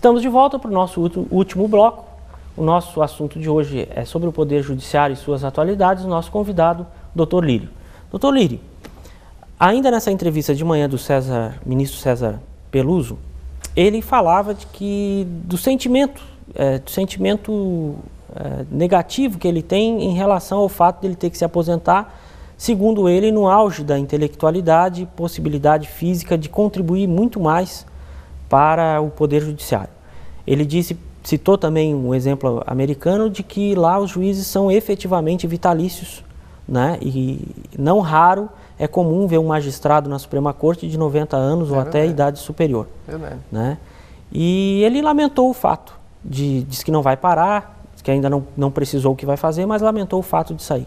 Estamos de volta para o nosso último bloco. O nosso assunto de hoje é sobre o Poder Judiciário e suas atualidades. O nosso convidado, Dr. Lírio. Dr. Lírio, ainda nessa entrevista de manhã do ministro César Peluso, ele falava do sentimento negativo que ele tem em relação ao fato de ele ter que se aposentar, segundo ele, no auge da intelectualidade e possibilidade física de contribuir muito mais para o Poder Judiciário. Ele citou também um exemplo americano de que lá os juízes são efetivamente vitalícios, né? E não raro é comum ver um magistrado na Suprema Corte de 90 anos ou até idade superior. Né? E ele lamentou o fato, disse que não vai parar, que ainda não precisou o que vai fazer, mas lamentou o fato de sair.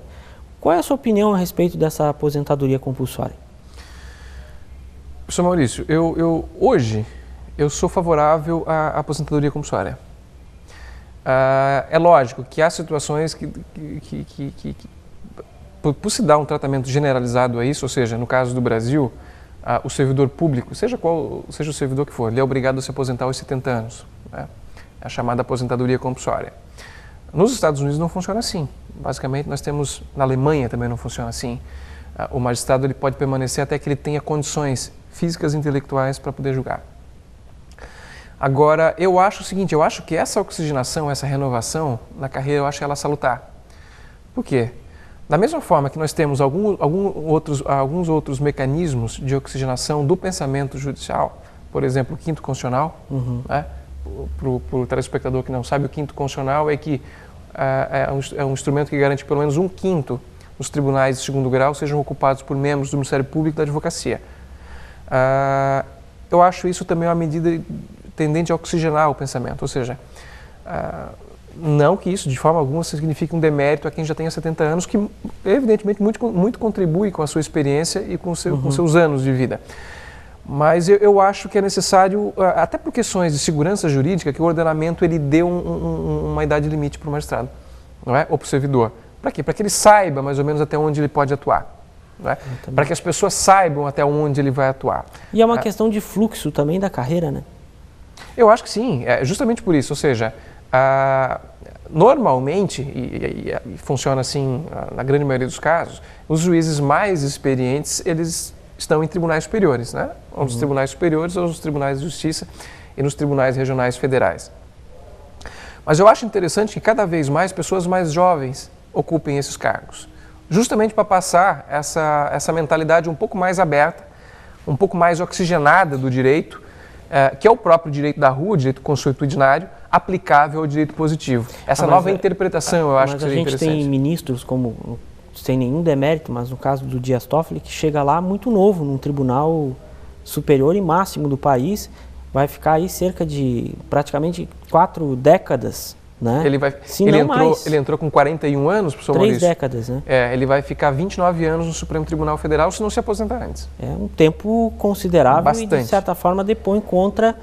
Qual é a sua opinião a respeito dessa aposentadoria compulsória? Professor Maurício, hoje eu sou favorável à aposentadoria compulsória. É lógico que há situações que por se dar um tratamento generalizado a isso, ou seja, no caso do Brasil, o servidor público, seja o servidor que for, ele é obrigado a se aposentar aos 70 anos. Né? A chamada aposentadoria compulsória. Nos Estados Unidos não funciona assim. Basicamente, nós temos, na Alemanha também não funciona assim. O magistrado ele pode permanecer até que ele tenha condições físicas e intelectuais para poder julgar. Agora, eu acho o seguinte, eu acho que essa oxigenação, essa renovação na carreira, eu acho ela salutar. Por quê? Da mesma forma que nós temos alguns outros mecanismos de oxigenação do pensamento judicial, por exemplo, o quinto constitucional, né? Para o telespectador que não sabe, o quinto constitucional é que é um instrumento que garante que pelo menos 1/5 dos tribunais de segundo grau sejam ocupados por membros do Ministério Público e da Advocacia. Eu acho isso também uma medida tendente a oxigenar o pensamento, ou seja, não que isso de forma alguma signifique um demérito a quem já tenha 70 anos, que evidentemente muito contribui com a sua experiência e com seus anos de vida. Mas eu acho que é necessário, até por questões de segurança jurídica, que o ordenamento ele dê uma idade limite para o magistrado, não é? Ou para o servidor. Para quê? Para que ele saiba mais ou menos até onde ele pode atuar. Não é? Para que as pessoas saibam até onde ele vai atuar. E é uma questão de fluxo também da carreira, né? Eu acho que sim, justamente por isso. Ou seja, normalmente, e funciona assim na grande maioria dos casos, os juízes mais experientes, eles estão em tribunais superiores, né? Ou nos tribunais superiores, ou nos tribunais de justiça e nos tribunais regionais federais. Mas eu acho interessante que cada vez mais pessoas mais jovens ocupem esses cargos, justamente para passar essa mentalidade um pouco mais aberta, um pouco mais oxigenada do direito, que é o próprio direito da rua, o direito consuetudinário, aplicável ao direito positivo. Essa nova interpretação eu acho que seria interessante. Mas a gente tem ministros como, sem nenhum demérito, mas no caso do Dias Toffoli, que chega lá muito novo, num tribunal superior e máximo do país, vai ficar aí cerca de praticamente 4 décadas, né? Ele entrou com 41 anos, professor Maurício. 3 décadas, né? Ele vai ficar 29 anos no Supremo Tribunal Federal se não se aposentar antes. É um tempo considerável. Bastante. E, de certa forma, depõe contra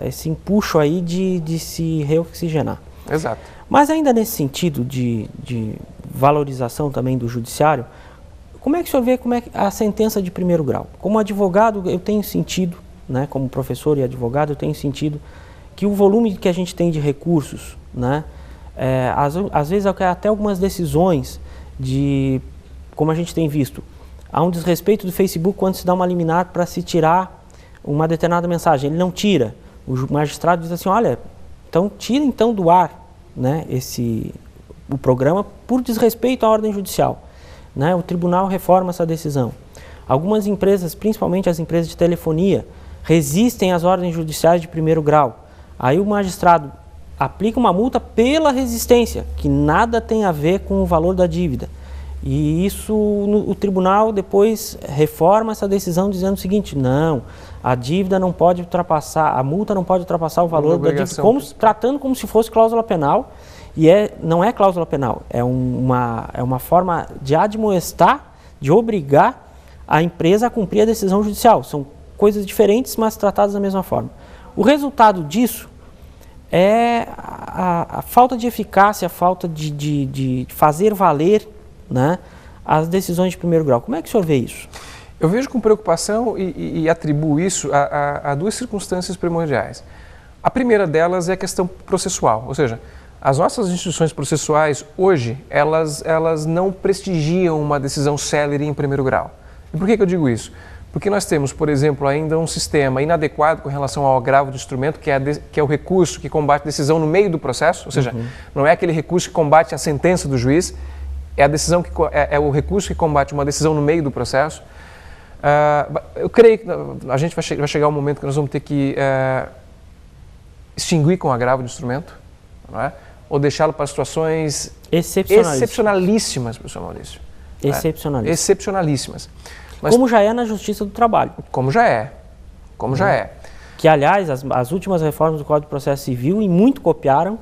esse empuxo aí de se reoxigenar. Exato. Mas ainda nesse sentido de valorização também do judiciário, como é que o senhor vê a sentença de primeiro grau? Como advogado, eu tenho sentido, né, como professor e advogado, eu tenho sentido que o volume que a gente tem de recursos, né, às vezes até algumas decisões como a gente tem visto, há um desrespeito do Facebook quando se dá uma liminar para se tirar uma determinada mensagem, ele não tira. O magistrado diz assim, olha, então tira então do ar, né, o programa por desrespeito à ordem judicial. Né? O tribunal reforma essa decisão. Algumas empresas, principalmente as empresas de telefonia, resistem às ordens judiciais de primeiro grau. Aí o magistrado aplica uma multa pela resistência, que nada tem a ver com o valor da dívida. E isso, o tribunal depois reforma essa decisão dizendo o seguinte, não, a dívida não pode ultrapassar, a multa não pode ultrapassar o valor da dívida, tratando como se fosse cláusula penal, e não é cláusula penal, é uma forma de admoestar, de obrigar a empresa a cumprir a decisão judicial. São coisas diferentes, mas tratadas da mesma forma. O resultado disso é a falta de eficácia, a falta de fazer valer, né, as decisões de primeiro grau. Como é que o senhor vê isso? Eu vejo com preocupação e atribuo isso a duas circunstâncias primordiais. A primeira delas é a questão processual, ou seja, as nossas instituições processuais hoje, elas não prestigiam uma decisão célere em primeiro grau. E por que eu digo isso? Porque nós temos, por exemplo, ainda um sistema inadequado com relação ao agravo do instrumento, que é o recurso que combate a decisão no meio do processo, ou seja, não é aquele recurso que combate a sentença do juiz, é a decisão é o recurso que combate uma decisão no meio do processo. Eu creio que a gente vai chegar um momento que nós vamos ter que extinguir com o agravo do instrumento, não é? Ou deixá-lo para situações excepcionalíssimas, professor Maurício. Excepcionalíssimas. Excepcionalíssimas. Como já é na Justiça do Trabalho. Como já é. Que, aliás, as últimas reformas do Código de Processo Civil e muito copiaram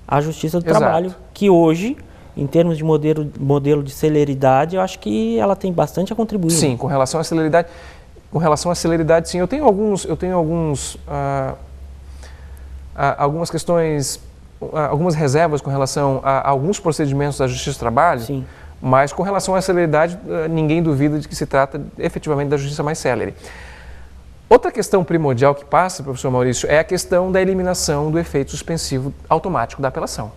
a Justiça do Trabalho, que hoje, em termos de modelo de celeridade, eu acho que ela tem bastante a contribuir. Sim, com relação à celeridade, sim. Eu tenho algumas questões, algumas reservas com relação a alguns procedimentos da Justiça do Trabalho. Sim. Mas com relação à celeridade, ninguém duvida de que se trata efetivamente da justiça mais célere. Outra questão primordial que passa, professor Maurício, é a questão da eliminação do efeito suspensivo automático da apelação.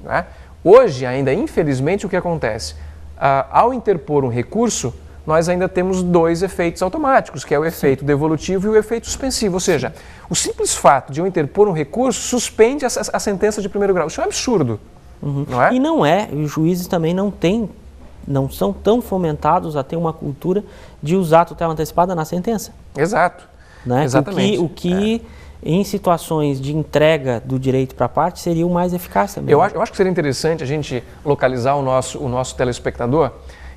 Né? Hoje, ainda, infelizmente, o que acontece? Ao interpor um recurso, nós ainda temos dois efeitos automáticos, que é o efeito devolutivo e o efeito suspensivo. Ou seja, o simples fato de eu interpor um recurso suspende a sentença de primeiro grau. Isso é um absurdo. Não é? E os juízes também não são tão fomentados a ter uma cultura de usar a tutela antecipada na sentença. Exato. Né? Exatamente. O que em situações de entrega do direito para a parte seria o mais eficaz também. Eu acho que seria interessante a gente localizar o nosso telespectador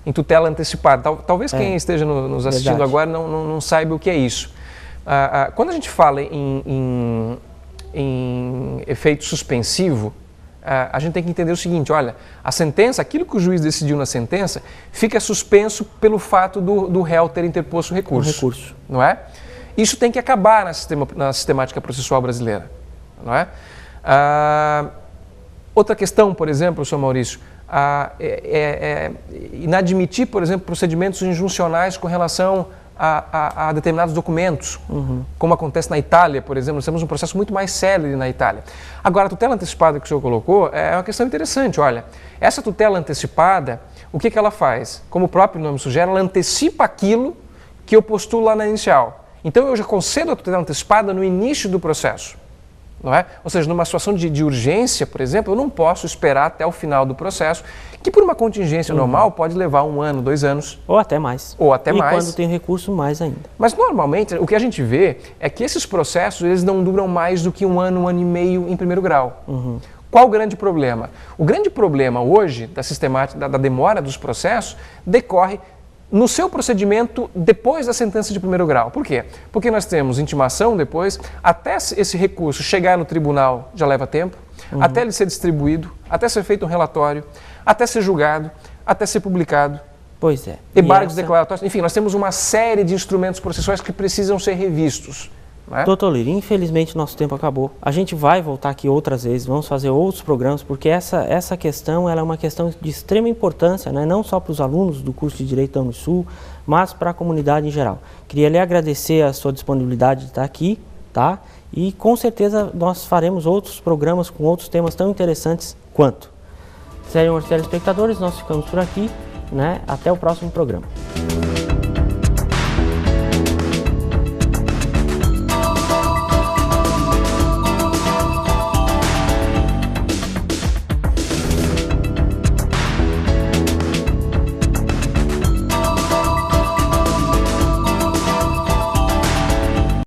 em tutela antecipada. Talvez quem esteja nos assistindo agora não saiba o que é isso. Quando a gente fala em efeito suspensivo, a gente tem que entender o seguinte, olha, a sentença, aquilo que o juiz decidiu na sentença, fica suspenso pelo fato do réu ter interposto o recurso. Não é? Isso tem que acabar na sistemática processual brasileira. Não é? Outra questão, por exemplo, professor Maurício, inadmitir, por exemplo, procedimentos injuncionais com relação a determinados documentos, como acontece na Itália, por exemplo. Nós temos um processo muito mais célere na Itália. Agora, a tutela antecipada que o senhor colocou é uma questão interessante. Olha, essa tutela antecipada, o que ela faz? Como o próprio nome sugere, ela antecipa aquilo que eu postulo lá na inicial. Então, eu já concedo a tutela antecipada no início do processo. Não é? Ou seja, numa situação de urgência, por exemplo, eu não posso esperar até o final do processo, que por uma contingência normal pode levar 1 ano, 2 anos. Ou até mais. E quando tem recurso, mais ainda. Mas normalmente o que a gente vê é que esses processos eles não duram mais do que 1 ano, 1 ano e meio em primeiro grau. Qual o grande problema? O grande problema hoje da sistemática, da demora dos processos, decorre no seu procedimento depois da sentença de primeiro grau. Por quê? Porque nós temos intimação depois, até esse recurso chegar no tribunal já leva tempo, até ele ser distribuído, até ser feito um relatório, até ser julgado, até ser publicado. Pois é. Embargos declaratórios, enfim, nós temos uma série de instrumentos processuais que precisam ser revistos. Né? Doutor Lírio, infelizmente nosso tempo acabou. A gente vai voltar aqui outras vezes, vamos fazer outros programas, porque essa questão ela é uma questão de extrema importância, né? Não só para os alunos do curso de Direito da Unisul, mas para a comunidade em geral. Queria lhe agradecer a sua disponibilidade de estar aqui, tá? E com certeza nós faremos outros programas com outros temas tão interessantes quanto. Senhores telespectadores, nós ficamos por aqui, né? Até o próximo programa.